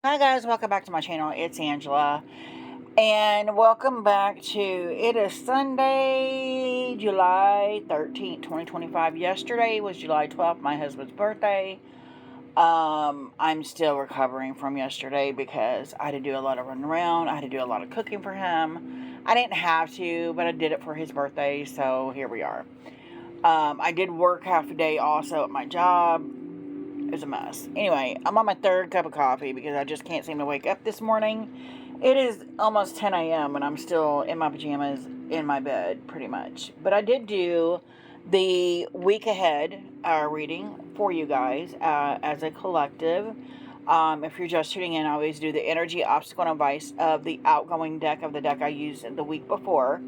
Hi guys, welcome back to my channel. It's Angela. And welcome back to, it is Sunday, July 13th, 2025. Yesterday was July 12th, my husband's birthday. I'm still recovering from yesterday because I had to do a lot of running around. I had to do a lot of cooking for him. I didn't have to, but I did it for his birthday, so here we are. I did work half a day also at my job. It was a mess. Anyway, I'm on my third cup of coffee because I just can't seem to wake up this morning. It is almost 10 a.m. and I'm still in my pajamas in my bed, pretty much. But I did do the week ahead reading for you guys as a collective. If you're just tuning in, I always do the energy, obstacle, and advice of the outgoing deck of the deck I used the week before.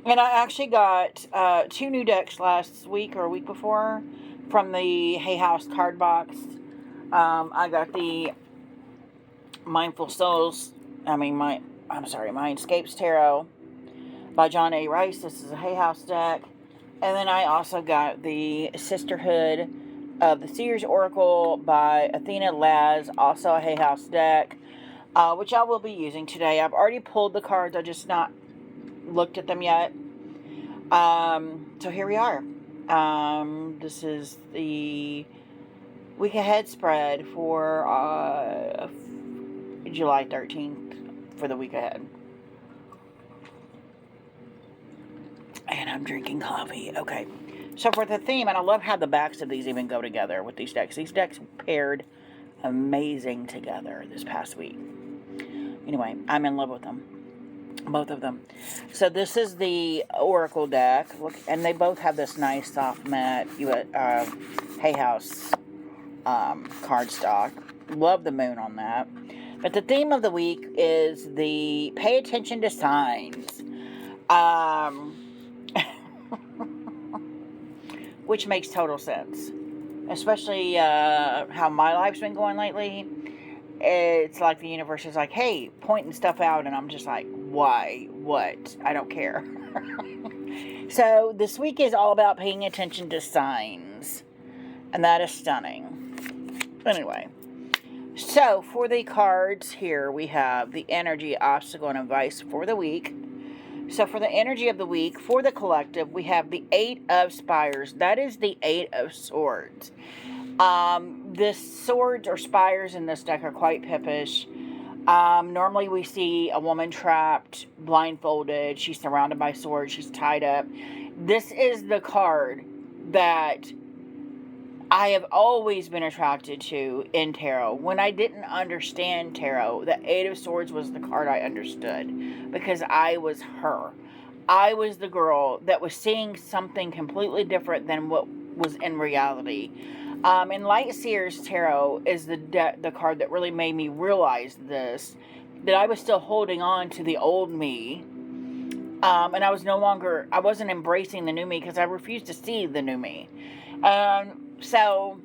And I actually got 2 new decks last week or a week before from the Hay House card box. I got the Mindful Souls, Mindscapes Tarot by John A. Rice. This is a Hay House deck. And then I also got the Sisterhood of the Seers Oracle by Athena Laz, also a Hay House deck, which I will be using today. I've already pulled the cards, I just not looked at them yet. So here we are. This is the week ahead spread for July 13th for the week ahead. And I'm drinking coffee. Okay. So for the theme, and I love how the backs of these even go together with these decks. These decks paired amazing together this past week. Anyway, I'm in love with them. Both of them. So this is the Oracle deck. Look, and they both have this nice soft matte Hay House cardstock. Love the moon on that. But the theme of the week is the pay attention to signs. Which makes total sense. Especially how my life's been going lately. It's like the universe is like, hey, pointing stuff out, and I'm just like, why? What? I don't care. So this week is all about paying attention to signs, and that is stunning. Anyway, so for the cards here, we have the energy, obstacle, and advice for the week. So for the energy of the week, for the collective, we have the 8 of Spires. That is the 8 of Swords. The swords or spires in this deck are quite pippish. Normally we see a woman trapped, blindfolded, she's surrounded by swords, she's tied up. This is the card that I have always been attracted to in tarot. When I didn't understand tarot, the 8 of Swords was the card I understood because I was her. I was the girl that was seeing something completely different than what was in reality. And Light Seers Tarot is the card that really made me realize this, that I was still holding on to the old me. And I wasn't embracing the new me because I refused to see the new me. So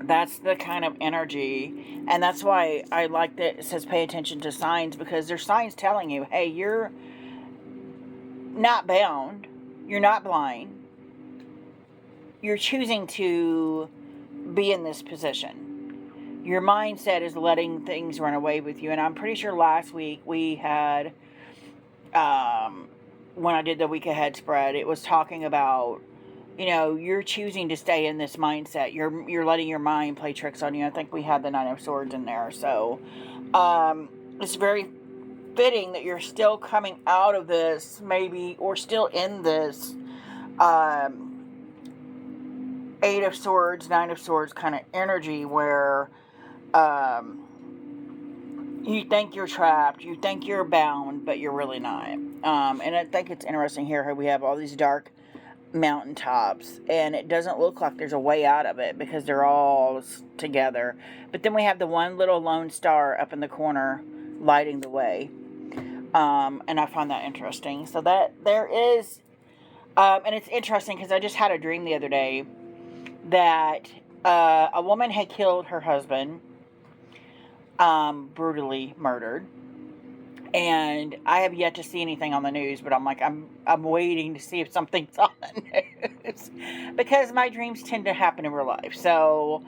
that's the kind of energy, and that's why I like that it says pay attention to signs, because there's signs telling you, hey, you're not bound, you're not blind, you're choosing to be in this position. Your mindset is letting things run away with you. And I'm pretty sure last week we had, when I did the week ahead spread, it was talking about, you're choosing to stay in this mindset. You're letting your mind play tricks on you. I think we had the 9 of Swords in there. So it's very fitting that you're still coming out of this, maybe, or still in this 8 of Swords, 9 of Swords kind of energy where you think you're trapped, you think you're bound, but you're really not. And I think it's interesting here how we have all these dark mountaintops, and it doesn't look like there's a way out of it because they're all together. But then we have the one little lone star up in the corner lighting the way. And I find that interesting. So that there is, and it's interesting because I just had a dream the other day that a woman had killed her husband, brutally murdered. And I have yet to see anything on the news, but I'm waiting to see if something's on the news because my dreams tend to happen in real life. So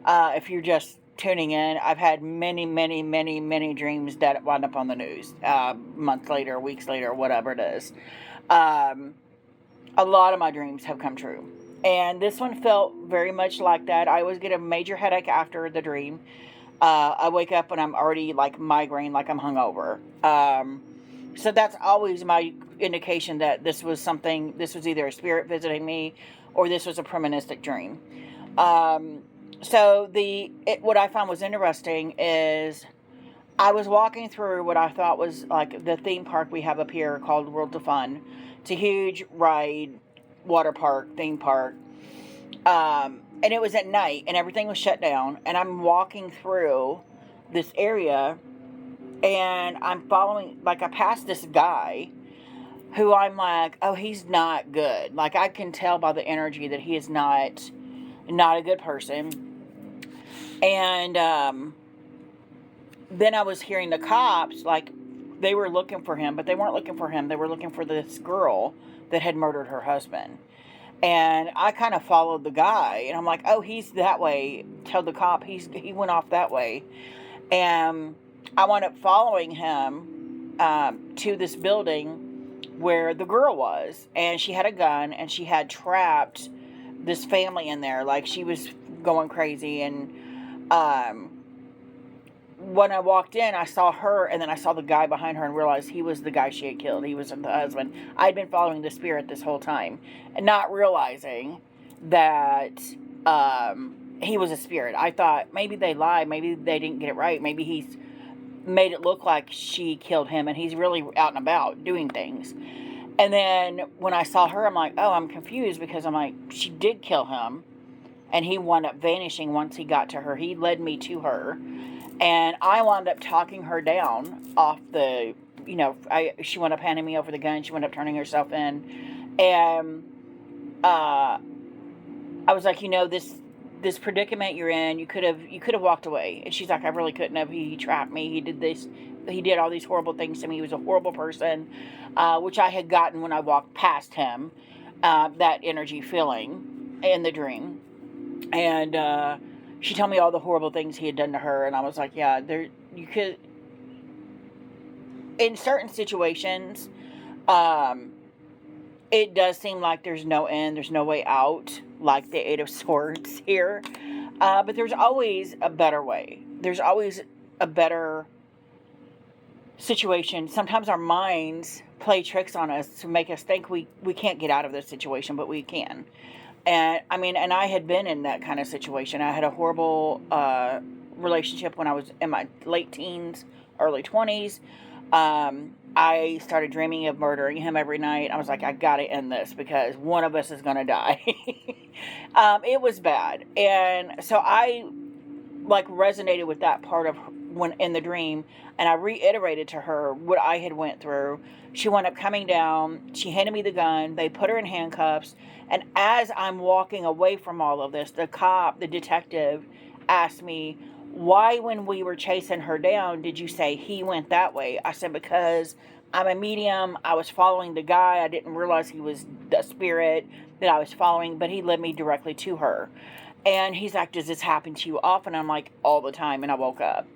if you're just tuning in. I've had many, many, many, many dreams that wound up on the news, months later, weeks later, whatever it is. A lot of my dreams have come true. And this one felt very much like that. I always get a major headache after the dream. I wake up and I'm already like migraine, like I'm hungover. So that's always my indication that this was either a spirit visiting me or this was a premonitic dream. So what I found was interesting is I was walking through what I thought was like the theme park we have up here called World of Fun. It's a huge ride, water park, theme park. And it was at night and everything was shut down. And I'm walking through this area and I'm following, like I passed this guy who I'm like, oh, he's not good. Like I can tell by the energy that he is not a good person. And then I was hearing the cops, like they were looking for him, but they weren't looking for him. They were looking for this girl that had murdered her husband. And I kind of followed the guy, and I'm like, oh, he's that way. Tell the cop he went off that way. And I wound up following him to this building where the girl was, and she had a gun, and she had trapped this family in there. Like she was going crazy. And when I walked in, I saw her, and then I saw the guy behind her and realized he was the guy she had killed. He was the husband. I'd been following the spirit this whole time and not realizing that he was a spirit. I thought maybe they lied. Maybe they didn't get it right. Maybe he's made it look like she killed him and he's really out and about doing things. And then when I saw her, I'm like, oh, I'm confused because I'm like, she did kill him and he wound up vanishing once he got to her. He led me to her. And I wound up talking her down off the, she wound up handing me over the gun. She wound up turning herself in. And I was like, this predicament you're in, you could have walked away. And she's like, I really couldn't have. He trapped me. He did this. He did all these horrible things to me. He was a horrible person, which I had gotten when I walked past him, that energy feeling in the dream. And she told me all the horrible things he had done to her, and I was like, yeah, you could, in certain situations, it does seem like there's no end, there's no way out, like the Eight of Swords here, but there's always a better way. There's always a better situation. Sometimes our minds play tricks on us to make us think we can't get out of this situation, but we can. And I had been in that kind of situation. I had a horrible relationship when I was in my late teens, early 20s. I started dreaming of murdering him every night. I was like, I gotta end this because one of us is gonna die. It was bad. And so I resonated with that part of when in the dream, and I reiterated to her what I had went through. She wound up coming down. She handed me the gun. They put her in handcuffs. And as I'm walking away from all of this, the detective, asked me, why, when we were chasing her down, did you say he went that way? I said, because I'm a medium. I was following the guy. I didn't realize he was the spirit that I was following, but he led me directly to her. And he's like, does this happen to you often? I'm like, all the time. And I woke up.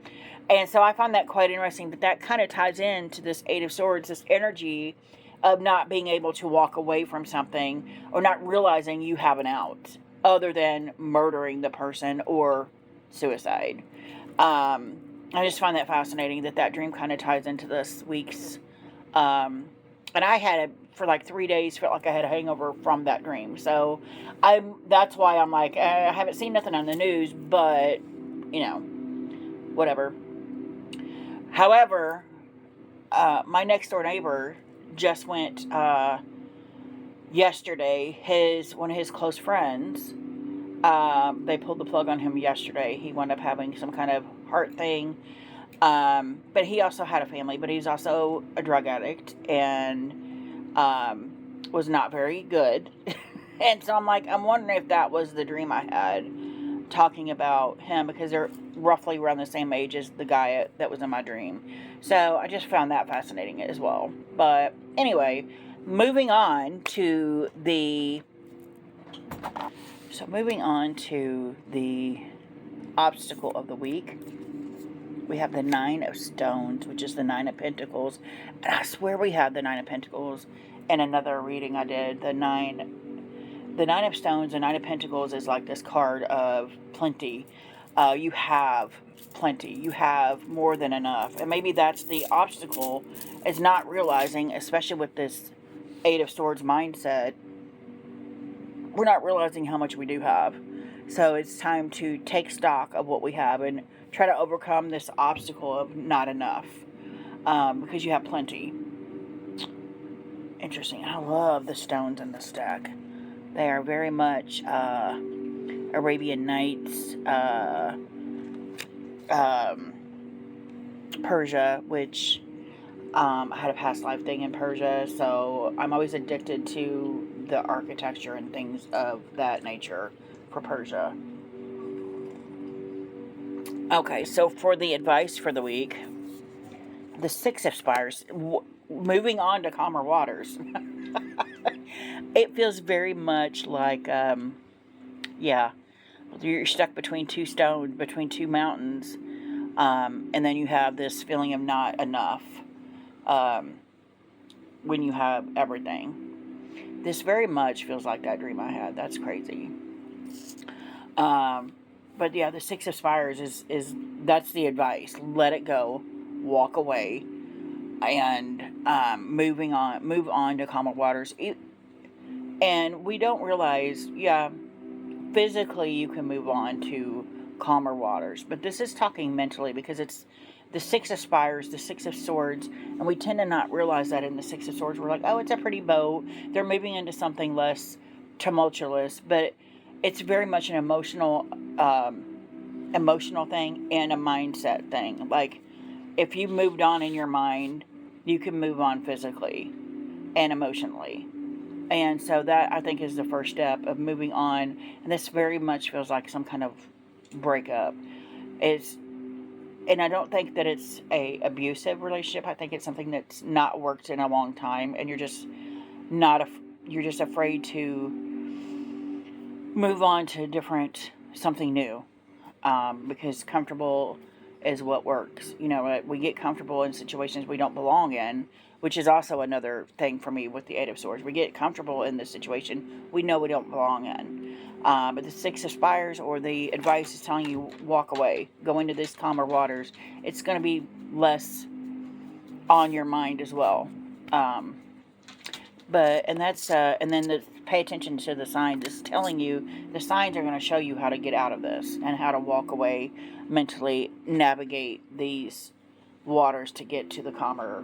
And so I found that quite interesting, that kind of ties into this Eight of Swords, this energy of not being able to walk away from something or not realizing you have an out other than murdering the person or suicide. I just find that fascinating that dream kind of ties into this week's. And I had it for like 3 days, felt like I had a hangover from that dream. So that's why I'm like, I haven't seen nothing on the news, but, whatever. However, my next door neighbor just went yesterday. One of his close friends, they pulled the plug on him yesterday. He wound up having some kind of heart thing, but he also had a family, but he's also a drug addict and was not very good. And so I'm wondering if that was the dream I had, talking about him, because they're roughly around the same age as the guy that was in my dream. So I just found that fascinating as well. But anyway, moving on to the obstacle of the week, we have the Nine of Stones, which is the Nine of Pentacles. And I swear we had the Nine of Pentacles in another reading I did. The Nine of Stones, the Nine of Pentacles is like this card of plenty. You have plenty. You have more than enough. And maybe that's the obstacle, is not realizing, especially with this Eight of Swords mindset, we're not realizing how much we do have. So it's time to take stock of what we have and try to overcome this obstacle of not enough, because you have plenty. Interesting. I love the stones in this deck. They are very much Arabian Nights, Persia, which I had a past life thing in Persia, so I'm always addicted to the architecture and things of that nature for Persia. Okay, so for the advice for the week, the Six of Spires, moving on to calmer waters. It feels very much like, yeah, you're stuck between two stones, between two mountains, and then you have this feeling of not enough when you have everything. This very much feels like that dream I had. That's crazy. But yeah, the Six of Spires is that's the advice. Let it go, walk away, and move on to calmer waters. And we don't realize, yeah, physically you can move on to calmer waters, but this is talking mentally, because it's the Six of Spires, the Six of Swords, and we tend to not realize that in the Six of Swords. We're like, oh, it's a pretty boat. They're moving into something less tumultuous, but it's very much an emotional thing and a mindset thing. Like, if you moved on in your mind, you can move on physically and emotionally. And so that, I think, is the first step of moving on. And this very much feels like some kind of breakup. And I don't think that it's a abusive relationship. I think it's something that's not worked in a long time, and you're just afraid to move on to something new, because comfortable is what works. You know, we get comfortable in situations we don't belong in, which is also another thing for me with the Eight of Swords. We get comfortable in this situation we know we don't belong in. But the Six of Spires, or the advice, is telling you walk away, go into this calmer waters. It's going to be less on your mind as well. And then pay attention to the signs. It's telling you, the signs are going to show you how to get out of this and how to walk away mentally, navigate these waters to get to calmer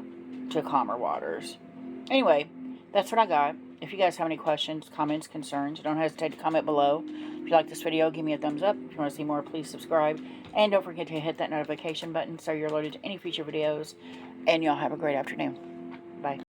waters. Anyway, that's what I got. If you guys have any questions, comments, concerns, don't hesitate to comment below. If you like this video, give me a thumbs up. If you want to see more, please subscribe. And don't forget to hit that notification button so you're alerted to any future videos. And y'all have a great afternoon. Bye.